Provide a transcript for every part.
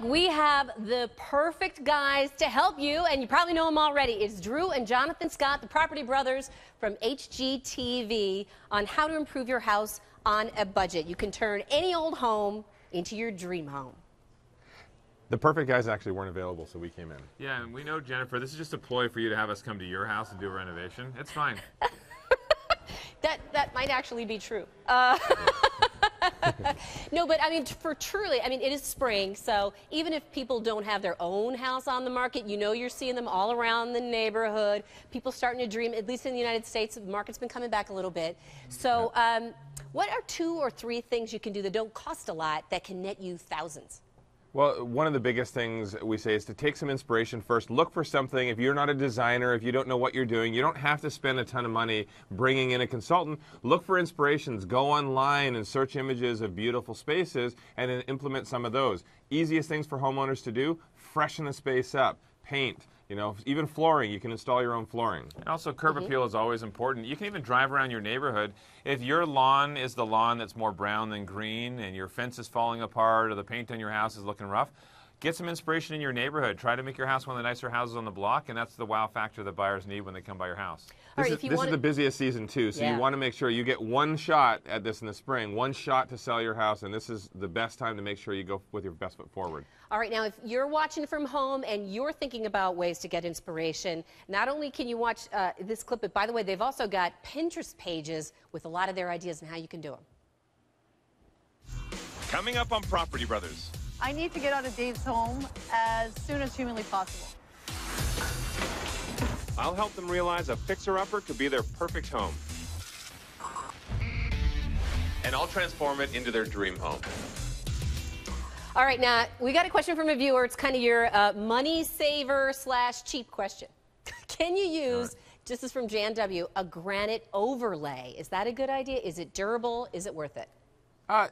We have the perfect guys to help you, and you probably know them already. It's Drew and Jonathan Scott, the Property Brothers from HGTV, on how to improve your house on a budget. You can turn any old home into your dream home. The perfect guys actually weren't available, so we came in. Yeah, and we know, Jennifer, this is just a ploy for you to have us come to your house and do a renovation. It's fine. That might actually be true. No, but I mean, it is spring, so even if people don't have their own house on the market, you know you're seeing them all around the neighborhood. People starting to dream, at least in the United States, the market's been coming back a little bit. So what are 2 or 3 things you can do that don't cost a lot that can net you thousands? Well, one of the biggest things we say is to take some inspiration first. Look for something. If you're not a designer, if you don't know what you're doing, you don't have to spend a ton of money bringing in a consultant. Look for inspirations. Go online and search images of beautiful spaces and then implement some of those. Easiest things for homeowners to do, freshen the space up, paint. You know, even flooring, you can install your own flooring. And also, curb appeal is always important. You can even drive around your neighborhood. If your lawn is the lawn that's more brown than green and your fence is falling apart or the paint on your house is looking rough, get some inspiration in your neighborhood. Try to make your house one of the nicer houses on the block, and that's the wow factor that buyers need when they come by your house. This is the busiest season, too, so you want to make sure you get one shot at this in the spring, one shot to sell your house, and this is the best time to make sure you go with your best foot forward. All right, now if you're watching from home and you're thinking about ways to get inspiration, not only can you watch this clip, but by the way, they've also got Pinterest pages with a lot of their ideas and how you can do them. Coming up on Property Brothers. I need to get out of Dave's home as soon as humanly possible. I'll help them realize a fixer-upper could be their perfect home. And I'll transform it into their dream home. All right, now, we got a question from a viewer. It's kind of your money saver / cheap question. Can you use, this is from Jan W., a granite overlay? Is that a good idea? Is it durable? Is it worth it?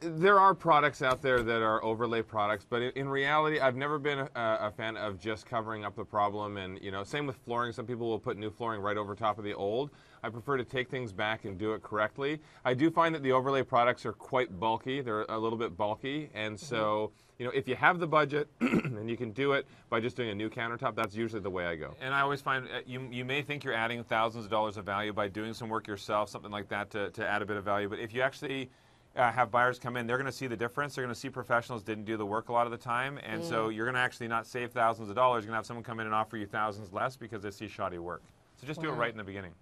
There are products out there that are overlay products, but in reality, I've never been a fan of just covering up the problem. And, you know, same with flooring. Some people will put new flooring right over top of the old. I prefer to take things back and do it correctly. I do find that the overlay products are quite bulky. They're a little bit bulky. And so, you know, if you have the budget and you can do it by just doing a new countertop, that's usually the way I go. And I always find you may think you're adding thousands of dollars of value by doing some work yourself, something like that to add a bit of value. But if you actually have buyers come in, they're going to see the difference. They're going to see professionals didn't do the work a lot of the time, and so you're going to actually not save thousands of dollars. You're going to have someone come in and offer you thousands less because they see shoddy work. So just do it right in the beginning.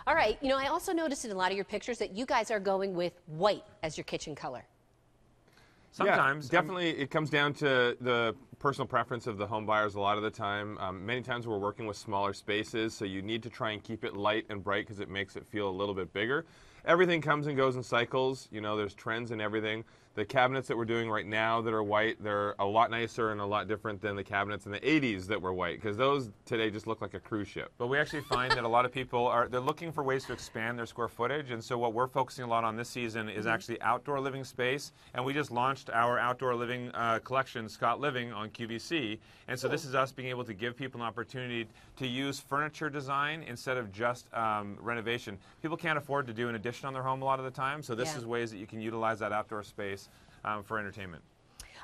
All right. You know, I also noticed in a lot of your pictures that you guys are going with white as your kitchen color. Sometimes. Yeah, definitely it comes down to the personal preference of the home buyers a lot of the time. Many times we're working with smaller spaces, so you need to try and keep it light and bright because it makes it feel a little bit bigger. Everything comes and goes in cycles. You know, there's trends in everything. The cabinets that we're doing right now that are white, they're a lot nicer and a lot different than the cabinets in the 80s that were white, because those today just look like a cruise ship. But we actually find that a lot of people they're looking for ways to expand their square footage, and so what we're focusing a lot on this season is actually outdoor living space, and we just launched our outdoor living collection, Scott Living, on QVC, and so this is us being able to give people an opportunity to use furniture design instead of just renovation. People can't afford to do an addition on their home a lot of the time, so this is ways that you can utilize that outdoor space for entertainment.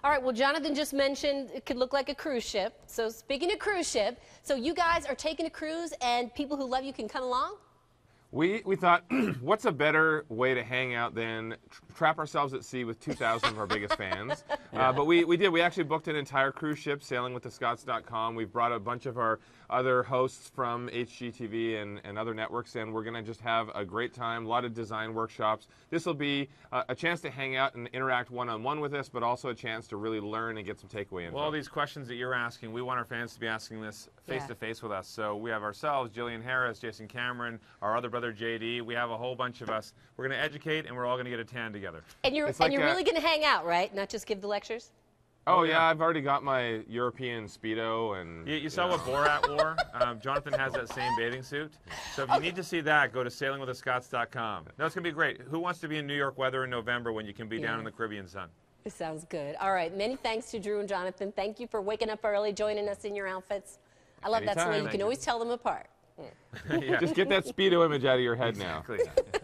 All right, well, Jonathan just mentioned it could look like a cruise ship. So speaking of cruise ship, so you guys are taking a cruise and people who love you can come along? We thought, what's a better way to hang out than trap ourselves at sea with 2,000 of our biggest fans? But we did. We actually booked an entire cruise ship, sailingwiththescotts.com. We've brought a bunch of our other hosts from HGTV and other networks, and we're going to just have a great time, a lot of design workshops. This will be a chance to hang out and interact one-on-one with us, but also a chance to really learn and get some takeaway info. Well, all these questions that you're asking, we want our fans to be asking this face-to-face with us. So we have ourselves, Jillian Harris, Jason Cameron, our other brother JD. We have a whole bunch of us. We're going to educate, and we're all going to get a tan together. And you're really going to hang out, right? Not just give the lectures? Oh, yeah, I've already got my European Speedo. And you saw what Borat wore? Jonathan has that same bathing suit. So if you need to see that, go to sailingwiththescotts.com. No, it's going to be great. Who wants to be in New York weather in November when you can be down in the Caribbean sun? It sounds good. All right, many thanks to Drew and Jonathan. Thank you for waking up early, joining us in your outfits. I love that so you can always tell them apart. Just get that Speedo image out of your head now. Exactly.